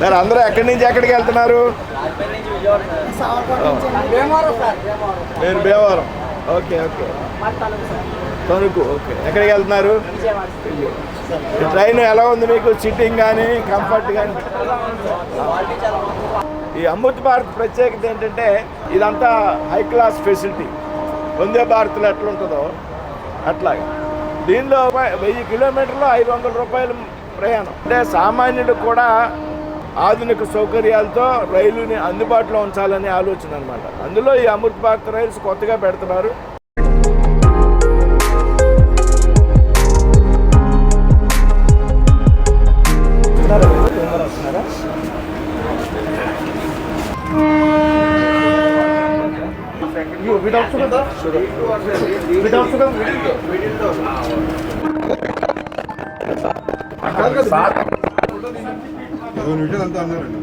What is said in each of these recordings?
Sir అందరూ ఎక్కడి నుంచి ఎక్కడికి వెళ్తున్నారు? నేను Bhimavaram. Okay okay. Tanuku. Okay. ఎక్కడికి వెళ్తున్నారు? ట్రైన్ ఎలా ఉంది మీకు? సిట్టింగ్ కానీ కంఫర్ట్ కానీ? ఈ అమృత్ భారత్ ప్రత్యేకత ఏంటంటే ఇదంతా హై క్లాస్ ఫెసిలిటీ. వందే భారత్లో ఎట్లుంటుందో అట్లాగా దీనిలో 1000 కిలోమీటర్లు 500 రూపాయలు ప్రయాణం. అంటే సామాన్యుడు కూడా ఆధునిక సౌకర్యాలతో రైలుని అందుబాటులో ఉంచాలనే ఆలోచన అనమాట. అందులో ఈ అమృత్ భారత్ రైల్స్ కొత్తగా పెడుతున్నారు. అంతా అన్నారండి.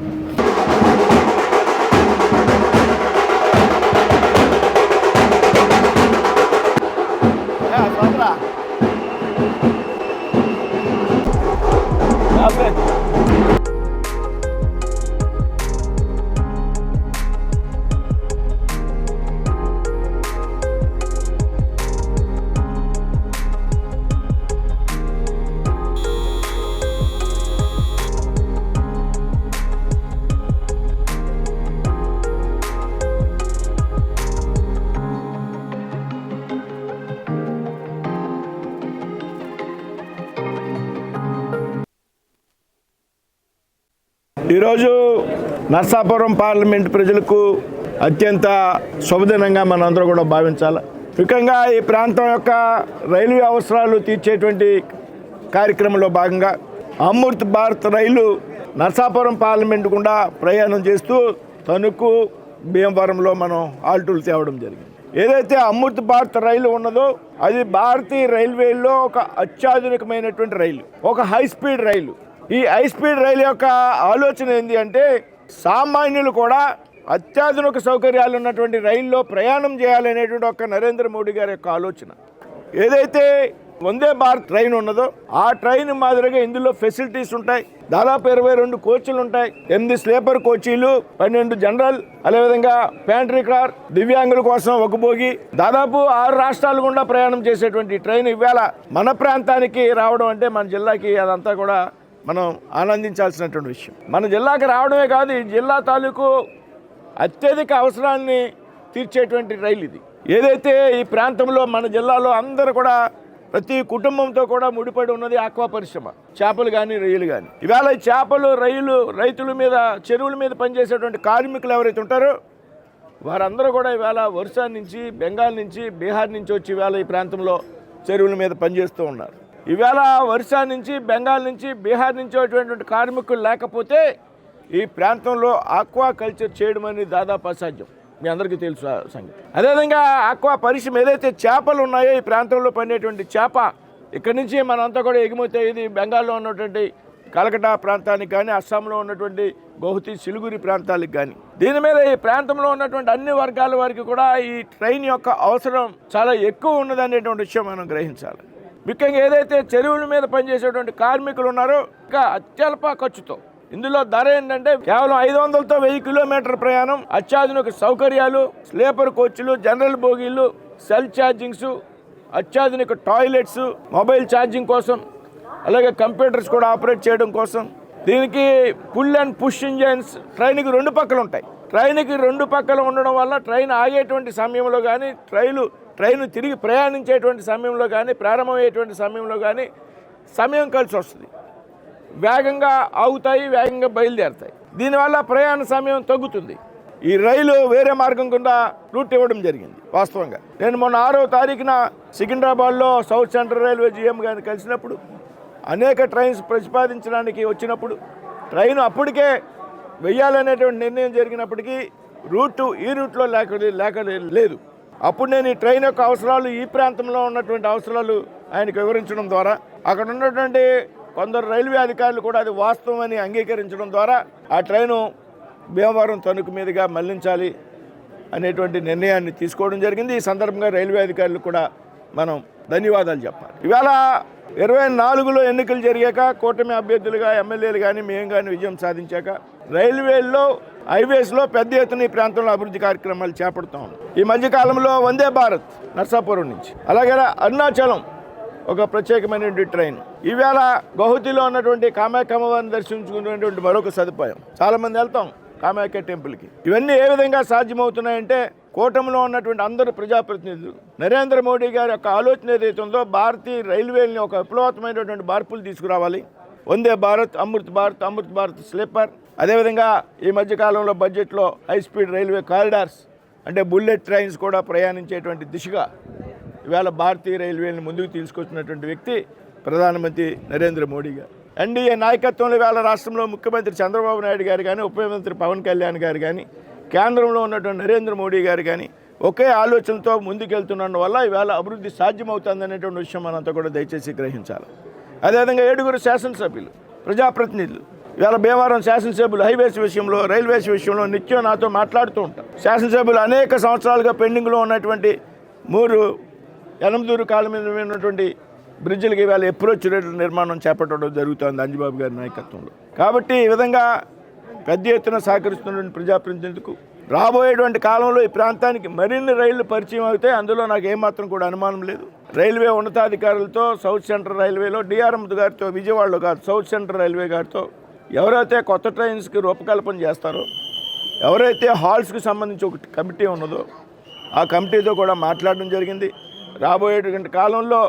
ఈరోజు నర్సాపురం పార్లమెంట్ ప్రజలకు అత్యంత శుభదినంగా మనందరూ కూడా భావించాలి. ముఖ్యంగా ఈ ప్రాంతం యొక్క రైల్వే అవసరాలు తీర్చేటువంటి కార్యక్రమంలో భాగంగా అమృత్ భారత్ రైలు నర్సాపురం పార్లమెంట్ గుండా ప్రయాణం చేస్తూ తణుకు భీమవరంలో మనం ఆల్టూలు తేవడం జరిగింది. ఏదైతే అమృత్ భారత్ రైలు ఉన్నదో అది భారతీయ రైల్వేలో ఒక అత్యాధునికమైనటువంటి రైలు, ఒక హై స్పీడ్ రైలు. ఈ హై స్పీడ్ రైలు యొక్క ఆలోచన ఏంటి అంటే సామాన్యులు కూడా అత్యాధునిక సౌకర్యాలు ఉన్నటువంటి రైల్లో ప్రయాణం చేయాలనేటువంటి ఒక నరేంద్ర మోడీ గారి యొక్క ఆలోచన. ఏదైతే వందే భారత్ ట్రైన్ ఉన్నదో ఆ ట్రైన్ మాదిరిగా ఇందులో ఫెసిలిటీస్ ఉంటాయి. దాదాపు 22 కోచ్లు ఉంటాయి. 8 స్లీపర్ కోచీలు, 12 జనరల్, అదేవిధంగా ప్యాంట్రీ కార్, దివ్యాంగుల కోసం ఒక బోగి. దాదాపు 6 రాష్ట్రాల గుండా ప్రయాణం చేసేటువంటి ట్రైన్ ఇవాళ మన ప్రాంతానికి రావడం అంటే మన జిల్లాకి అదంతా కూడా మనం ఆనందించాల్సినటువంటి విషయం. మన జిల్లాకి రావడమే కాదు, ఈ జిల్లా తాలూకు అత్యధిక అవసరాన్ని తీర్చేటువంటి రైలు ఇది. ఏదైతే ఈ ప్రాంతంలో మన జిల్లాలో అందరూ కూడా ప్రతి కుటుంబంతో కూడా ముడిపడి ఉన్నది ఆక్వా పరిశ్రమ. చేపలు కానీ రొయ్యలు కానీ. ఇవాళ ఈ చేపలు రొయ్యలు రైతుల మీద చెరువుల మీద పనిచేసేటువంటి కార్మికులు ఎవరైతే ఉంటారో వారందరూ కూడా ఇవాళ ఒరిస్సా నుంచి, బెంగాల్ నుంచి, బీహార్ నుంచి వచ్చి ఇవాళ ఈ ప్రాంతంలో చెరువుల మీద పనిచేస్తూ ఉన్నారు. ఇవాళ ఒరిస్సా నుంచి, బెంగాల్ నుంచి, బీహార్ నుంచి వచ్చేటువంటి కార్మికులు లేకపోతే ఈ ప్రాంతంలో ఆక్వా కల్చర్ చేయడం అనేది దాదాపు అసాధ్యం. మీ అందరికీ తెలుసు ఆ సంగతి. అదేవిధంగా ఆక్వా పరిశ్రమ ఏదైతే చేపలు ఉన్నాయో ఈ ప్రాంతంలో పండేటువంటి చేప ఇక్కడి నుంచి మనంతా కూడా ఎగుమతి అయ్యేది బెంగాల్లో ఉన్నటువంటి కలకటా ప్రాంతానికి కానీ, అస్సాంలో ఉన్నటువంటి గౌహతి, సిలిగురి ప్రాంతాలకు కానీ. దీని మీద ఈ ప్రాంతంలో ఉన్నటువంటి అన్ని వర్గాల వారికి కూడా ఈ ట్రైన్ యొక్క అవసరం చాలా ఎక్కువ ఉన్నదనేటువంటి విషయం మనం గ్రహించాలి. ముఖ్యంగా ఏదైతే చెరువుల మీద పనిచేసేటువంటి కార్మికులు ఉన్నారో ఇంకా అత్యల్ప ఖర్చుతో ఇందులో ధర ఏంటంటే కేవలం 500తో 1000 కిలోమీటర్ ప్రయాణం, అత్యాధునిక సౌకర్యాలు, స్లీపర్ కోచ్లు, జనరల్ బోగీలు, సెల్ ఛార్జింగ్స్, అత్యాధునిక టాయిలెట్స్, మొబైల్ ఛార్జింగ్ కోసం, అలాగే కంప్యూటర్స్ కూడా ఆపరేట్ చేయడం కోసం. దీనికి పుల్ అండ్ పుష్ ఇంజన్స్ ట్రైన్కి 2 పక్కలు ఉంటాయి. ట్రైన్కి 2 పక్కలు ఉండడం వల్ల ట్రైన్ ఆగేటువంటి సమయంలో కానీ, ట్రైన్ తిరిగి ప్రయాణించేటువంటి సమయంలో కానీ, ప్రారంభమయ్యేటువంటి సమయంలో కానీ సమయం కలిసి వస్తుంది. వేగంగా ఆగుతాయి, వేగంగా బయలుదేరుతాయి. దీనివల్ల ప్రయాణ సమయం తగ్గుతుంది. ఈ రైలు వేరే మార్గం గుండా రూట్ ఇవ్వడం జరిగింది. వాస్తవంగా నేను మొన్న 6వ తారీఖున సికింద్రాబాద్లో సౌత్ సెంట్రల్ రైల్వే జీఎం గారిని కలిసినప్పుడు అనేక ట్రైన్స్ ప్రతిపాదించడానికి వచ్చినప్పుడు ట్రైన్ అప్పటికే వెయ్యాలనేటువంటి నిర్ణయం జరిగినప్పటికీ రూటు ఈ రూట్లో లేక లేదు. అప్పుడు నేను ఈ ట్రైన్ యొక్క అవసరాలు, ఈ ప్రాంతంలో ఉన్నటువంటి అవసరాలు ఆయనకు వివరించడం ద్వారా, అక్కడ ఉన్నటువంటి కొందరు రైల్వే అధికారులు కూడా అది వాస్తవమని అంగీకరించడం ద్వారా ఆ ట్రైను భీమవరం తణుకు మీదుగా మళ్లించాలి అనేటువంటి నిర్ణయాన్ని తీసుకోవడం జరిగింది. ఈ సందర్భంగా రైల్వే అధికారులు కూడా మనం ధన్యవాదాలు చెప్పాలి. ఇవాళ 24లో ఎన్నికలు జరిగాక కూటమి అభ్యర్థులుగా ఎమ్మెల్యేలు కానీ మేము కానీ విజయం సాధించాక రైల్వేల్లో, హైవేస్లో పెద్ద ఎత్తున ఈ ప్రాంతంలో అభివృద్ధి కార్యక్రమాలు చేపడుతాం. ఈ మధ్యకాలంలో వందే భారత్ నర్సాపురం నుంచి, అలాగే అరుణాచలం ఒక ప్రత్యేకమైనటువంటి ట్రైన్, ఈవేళ గౌహతిలో ఉన్నటువంటి కామాఖ్య అమ్మవారిని దర్శించుకునేటువంటి మరొక సదుపాయం. చాలామంది వెళ్తాం కామాఖ్య టెంపుల్కి. ఇవన్నీ ఏ విధంగా సాధ్యమవుతున్నాయంటే కూటమిలో ఉన్నటువంటి అందరు ప్రజాప్రతినిధులు, నరేంద్ర మోడీ గారి యొక్క ఆలోచన ఏదైతే ఉందో భారతీయ రైల్వేని ఒక విప్లవాత్మకమైనటువంటి మార్పులు తీసుకురావాలి. వందే భారత్, అమృత్ భారత్ స్లీపర్, అదేవిధంగా ఈ మధ్యకాలంలో బడ్జెట్లో హై స్పీడ్ రైల్వే కారిడార్స్ అంటే బుల్లెట్ ట్రైన్స్ కూడా ప్రయాణించేటువంటి దిశగా ఇవాళ భారతీయ రైల్వేని ముందుకు తీసుకొచ్చినటువంటి వ్యక్తి ప్రధానమంత్రి నరేంద్ర మోడీ గారు. ఎన్డీఏ నాయకత్వంలో ఇవాళ రాష్ట్రంలో ముఖ్యమంత్రి చంద్రబాబు నాయుడు గారు కానీ, ఉప ముఖ్యమంత్రి పవన్ కళ్యాణ్ గారు కానీ, కేంద్రంలో ఉన్నటువంటి నరేంద్ర మోడీ గారు కానీ ఒకే ఆలోచనతో ముందుకెళ్తున్న వల్ల ఇవాళ అభివృద్ధి సాధ్యమవుతుంది అనేటువంటి విషయం మనంతా కూడా దయచేసి గ్రహించాలి. అదేవిధంగా 7 శాసనసభ్యులు, ప్రజాప్రతినిధులు ఇవాళ భీమవరం శాసనసభ్యులు హైవేస్ విషయంలో, రైల్వేస్ విషయంలో నిత్యం నాతో మాట్లాడుతూ ఉంటారు. శాసనసభ్యులు అనేక సంవత్సరాలుగా పెండింగ్లో ఉన్నటువంటి 3 ఎనమదూరు కాలం మీద ఉన్నటువంటి బ్రిడ్జిలకి ఇవాళ అప్రోచ్ రేట్ల నిర్మాణం చేపట్టడం జరుగుతుంది అంజబాబు గారి నాయకత్వంలో. కాబట్టి ఈ విధంగా పెద్ద ఎత్తున సహకరిస్తున్నటువంటి ప్రజాప్రతినిధులకు రాబోయేటువంటి కాలంలో ఈ ప్రాంతానికి మరిన్ని రైళ్లు పరిచయం అవుతాయి. అందులో నాకు ఏమాత్రం కూడా అనుమానం లేదు. రైల్వే ఉన్నతాధికారులతో, సౌత్ సెంట్రల్ రైల్వేలో డిఆర్ఎం గారితో, విజయవాడలో కాదు సౌత్ సెంట్రల్ రైల్వే గారితో ఎవరైతే కొత్త ట్రైన్స్కి రూపకల్పన చేస్తారో, ఎవరైతే హాల్స్కి సంబంధించి ఒక కమిటీ ఉన్నదో ఆ కమిటీతో కూడా మాట్లాడడం జరిగింది. రాబోయేటువంటి కాలంలో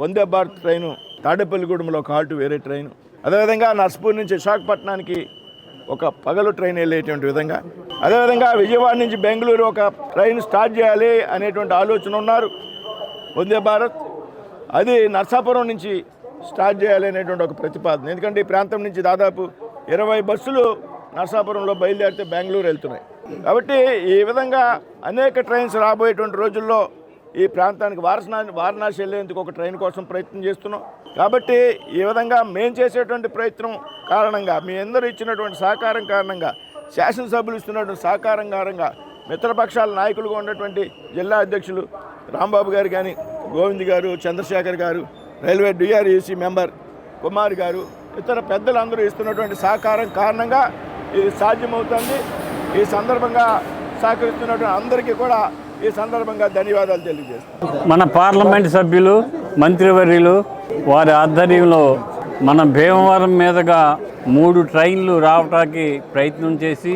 వందే భారత్ ట్రైను తాడేపల్లిగూడెంలో ఒక హాల్ట్, వేరే ట్రైను, అదేవిధంగా నర్సపూర్ నుంచి విశాఖపట్నానికి ఒక పగలు ట్రైన్ వెళ్ళేటువంటి విధంగా, అదేవిధంగా విజయవాడ నుంచి బెంగళూరు ఒక ట్రైన్ స్టార్ట్ చేయాలి అనేటువంటి ఆలోచన ఉన్నారు వందే భారత్. అది నర్సాపురం నుంచి స్టార్ట్ చేయాలి అనేటువంటి ఒక ప్రతిపాదన. ఎందుకంటే ఈ ప్రాంతం నుంచి దాదాపు 20 బస్సులు నర్సాపురంలో బయలుదేరితే బెంగళూరు వెళ్తున్నాయి. కాబట్టి ఈ విధంగా అనేక ట్రైన్స్ రాబోయేటువంటి రోజుల్లో ఈ ప్రాంతానికి వారణాసి వెళ్ళేందుకు ఒక ట్రైన్ కోసం ప్రయత్నం చేస్తున్నాం. కాబట్టి ఈ విధంగా మేము చేసేటువంటి ప్రయత్నం కారణంగా, మీ అందరూ ఇచ్చినటువంటి సహకారం కారణంగా, శాసనసభ్యులు ఇస్తున్నటువంటి సహకారం కారణంగా, మిత్రపక్షాల నాయకులుగా ఉన్నటువంటి జిల్లా అధ్యక్షులు రాంబాబు గారు కానీ, గోవింద్ గారు, చంద్రశేఖర్ గారు, రైల్వే డిఆర్ఏసీ మెంబర్ కుమార్ గారు, ఇతర పెద్దలందరూ ఇస్తున్నటువంటి సహకారం కారణంగా ఇది సాధ్యమవుతుంది. ఈ సందర్భంగా సహకరిస్తున్నటువంటి అందరికీ కూడా ఈ సందర్భంగా ధన్యవాదాలు తెలియజేస్తాను. మన పార్లమెంట్ సభ్యులు, మంత్రివర్యులు వారి ఆధ్వర్యంలో మన భీమవరం మీదుగా 3 ట్రైన్లు రావడానికి ప్రయత్నం చేసి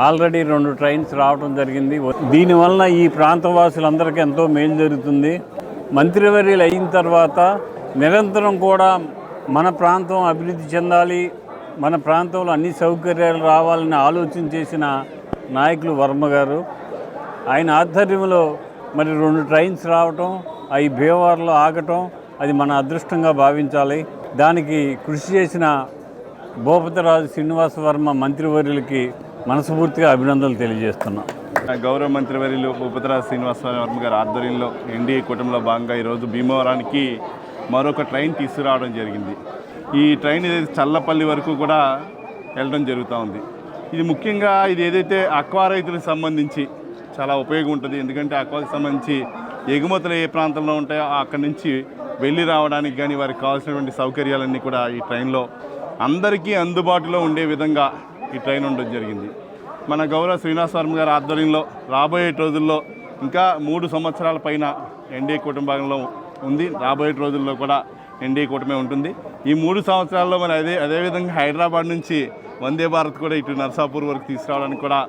ఆల్రెడీ 2 ట్రైన్స్ రావడం జరిగింది. దీనివల్ల ఈ ప్రాంతవాసులందరికీ ఎంతో మేలు జరుగుతుంది. మంత్రివర్యులు అయిన తర్వాత నిరంతరం కూడా మన ప్రాంతం అభివృద్ధి చెందాలి, మన ప్రాంతంలో అన్ని సౌకర్యాలు రావాలని ఆలోచన చేసిన నాయకులు వర్మ గారు. ఆయన ఆధ్వర్యంలో మరి 2 ట్రైన్స్ రావటం, అవి భీమవరంలో ఆగటం, అది మన అదృష్టంగా భావించాలి. దానికి కృషి చేసిన భూపతిరాజు శ్రీనివాస వర్మ మంత్రివర్యులకి మనస్ఫూర్తిగా అభినందనలు తెలియజేస్తున్నాం. గౌరవ మంత్రివర్యులు భూపతిరాజు శ్రీనివాస వర్మ గారి ఆధ్వర్యంలో ఎన్డీఏ కూటమిలో భాగంగా ఈరోజు భీమవరానికి మరొక ట్రైన్ తీసుకురావడం జరిగింది. ఈ ట్రైన్ చల్లపల్లి వరకు కూడా వెళ్ళడం జరుగుతూ ఉంది. ఇది ముఖ్యంగా ఇది ఏదైతే అక్వా రైతులకు సంబంధించి చాలా ఉపయోగం ఉంటుంది. ఎందుకంటే అక్వాకి సంబంధించి ఎగుమతులు ఏ ప్రాంతంలో ఉంటాయో అక్కడి నుంచి వెళ్ళి రావడానికి కానీ వారికి కావాల్సినటువంటి సౌకర్యాలన్నీ కూడా ఈ ట్రైన్లో అందరికీ అందుబాటులో ఉండే విధంగా ఈ ట్రైన్ ఉండడం జరిగింది. మన గౌరవ శ్రీనివాస వర్మ గారి ఆధ్వర్యంలో రాబోయే రోజుల్లో ఇంకా 3 సంవత్సరాల పైన ఎన్డీఏ కూటమి భాగంలో ఉంది. రాబోయే రోజుల్లో కూడా ఎన్డీఏ కూటమే ఉంటుంది. ఈ 3 సంవత్సరాల్లో మరి అదేవిధంగా హైదరాబాద్ నుంచి వందే భారత్ కూడా ఇటు నర్సాపూర్ వరకు తీసుకురావడానికి కూడా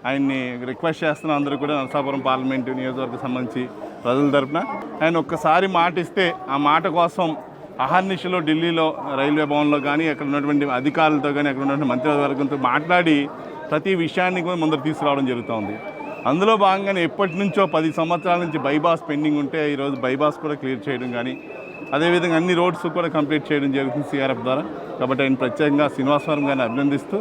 ఆయన్ని రిక్వెస్ట్ చేస్తున్న అందరూ కూడా నరసాపురం పార్లమెంటు నియోజకవర్గం సంబంధించి ప్రజల తరపున ఆయన ఒక్కసారి మాట ఇస్తే ఆ మాట కోసం అహర్నిశలో ఢిల్లీలో రైల్వే భవన్లో కానీ అక్కడ ఉన్నటువంటి అధికారులతో కానీ అక్కడ ఉన్నటువంటి మంత్రివర్గంతో మాట్లాడి ప్రతి విషయాన్ని కూడా ముందరు తీసుకురావడం జరుగుతుంది. అందులో భాగంగానే ఎప్పటి నుంచో 10 సంవత్సరాల నుంచి బైపాస్ పెండింగ్ ఉంటే ఈరోజు బైపాస్ కూడా క్లియర్ చేయడం కానీ అదేవిధంగా అన్ని రోడ్స్ కూడా కంప్లీట్ చేయడం జరుగుతుంది సిఆర్ఎఫ్ ద్వారా. కాబట్టి ఆయన ప్రత్యేకంగా శ్రీనివాస వర్మ గారిని అభినందిస్తూ